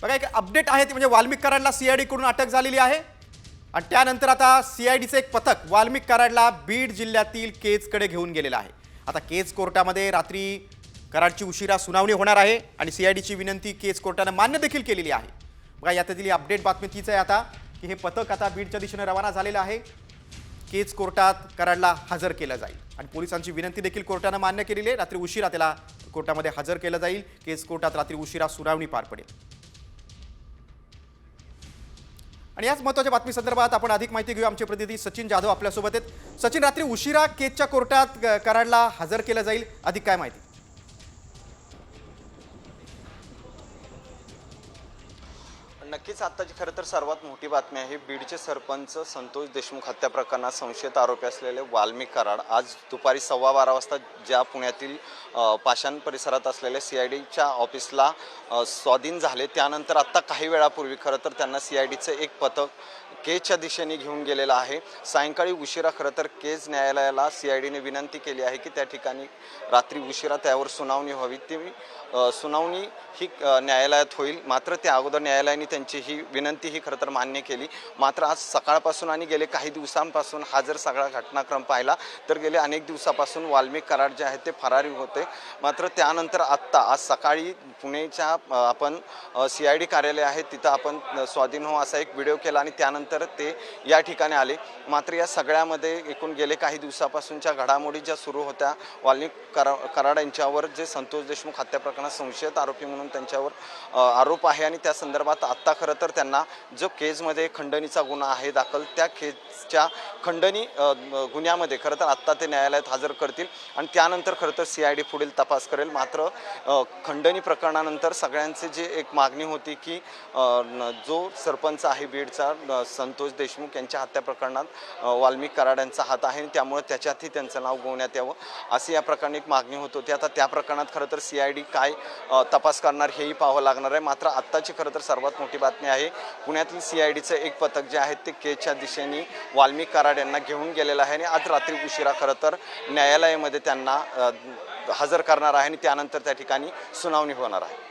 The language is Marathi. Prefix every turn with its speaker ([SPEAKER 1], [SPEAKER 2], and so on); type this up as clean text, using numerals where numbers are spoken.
[SPEAKER 1] बघा एक अपडेट आहे ते म्हणजे वाल्मिक कराडला सीआयडी कडून अटक झालेली आहे आणि त्यानंतर आता सीआयडीचे एक पथक वाल्मिक कराडला बीड जिल्ह्यातील केजकडे घेऊन गेलेलं आहे। आता केज कोर्टामध्ये रात्री कराडची उशिरा सुनावणी होणार आहे आणि सीआयडीची विनंती केज कोर्टाने मान्य देखील केलेली आहे। बघा यातली अपडेट बातमी तीच आहे आता की हे पथक आता बीडच्या दिशेने रवाना झालेलं आहे। केज कोर्टात कराडला हजर केलं जाईल आणि पोलिसांची विनंती देखील कोर्टाने मान्य केलेली आहे। रात्री उशिरा त्याला कोर्टामध्ये हजर केलं जाईल। केज कोर्टात रात्री उशिरा सुनावणी पार पडेल आणि याच महत्त्वाच्या बातमी संदर्भात आपण अधिक माहिती घेऊ। आमचे प्रतिनिधी सचिन जाधव आपल्यासोबत आहेत। सचिन, रात्री उशिरा केजच्या कोर्टात कराडला हजर केलं जाईल, अधिक काय माहिती?
[SPEAKER 2] नक्कीच आत्ताची खरं तर सर्वात मोठी बातमी आहे। बीडचे सरपंच संतोष देशमुख हत्या प्रकरणात संशयित आरोपी असलेले वाल्मिक कराड आज दुपारी 12:15 वाजता ज्या पुण्यातील पाषाण परिसरात असलेल्या सीआयडीच्या ऑफिसला स्वाधीन झाले, त्यानंतर आत्ता काही वेळापूर्वी खरं तर त्यांना सीआयडीचं एक पथक केजच्या दिशेने घेऊन गेलेलं आहे। सायंकाळी उशिरा खरं तर केज न्यायालयाला सीआयडीने विनंती केली आहे की त्या ठिकाणी रात्री उशिरा त्यावर सुनावणी व्हावी। ती सुनावणी ही न्यायालयात होईल, मात्र त्या अगोदर न्यायालयाने त्यांची ही विनंती ही खरं तर मान्य केली। मात्र आज सकाळपासून आणि गेले काही दिवसांपासून हा जर सगळा घटनाक्रम पाहिला तर गेले अनेक दिवसापासून वाल्मिक कराड जे आहेत ते फरारी होते। मात्र त्यानंतर आत्ता आज सकाळी पुणेच्या आपण सीआयडी कार्यालय आहे तिथं आपण स्वाधीन हो असा एक व्हिडिओ केला आणि त्यानंतर ते या ठिकाणी आले। मात्र या सगळ्यामध्ये एकूण गेले काही दिवसापासूनच्या घडामोडी ज्या सुरू होत्या, वाल्मिक कराड यांच्यावर जे संतोष देशमुख हत्या प्रकरणात संशयित आरोपी म्हणून त्यांच्यावर आरोप आहे आणि त्या संदर्भात आत्ता खरं तर त्यांना जो केजमध्ये खंडणीचा गुन्हा आहे दाखल, त्या केजच्या खंडणी गुन्ह्यामध्ये खरं तर आत्ता ते न्यायालयात हजर करतील आणि त्यानंतर खरं तर सीआयडी पुढील तपास करेल। मात्र खंडणी प्रकरणानंतर सगळ्यांची जी एक मागणी होती की जो सरपंच आहे बीडचा संतोष देशमुख यांच्या हत्या प्रकरणात वाल्मिक कराड यांचा हात आहे आणि त्यामुळे त्याच्यातही त्यांचं नाव गोवण्यात यावं अशी या प्रकरणी एक मागणी होत होती। आता त्या प्रकरणात खरं तर सीआयडी काय तपास करणार हेही पाहावं लागणार आहे। मात्र आत्ताची खरं तर सर्वात मोठी बातमी आहे, पुण्यातील सीआयडीचं एक पथक जे आहे ते केजच्या दिशेने वाल्मिक कराड यांना घेऊन गेलेलं आहे आणि आज रात्री उशिरा खरं तर न्यायालयामध्ये त्यांना हजर करणार आहे आणि त्यानंतर त्या ठिकाणी सुनावणी होणार आहे।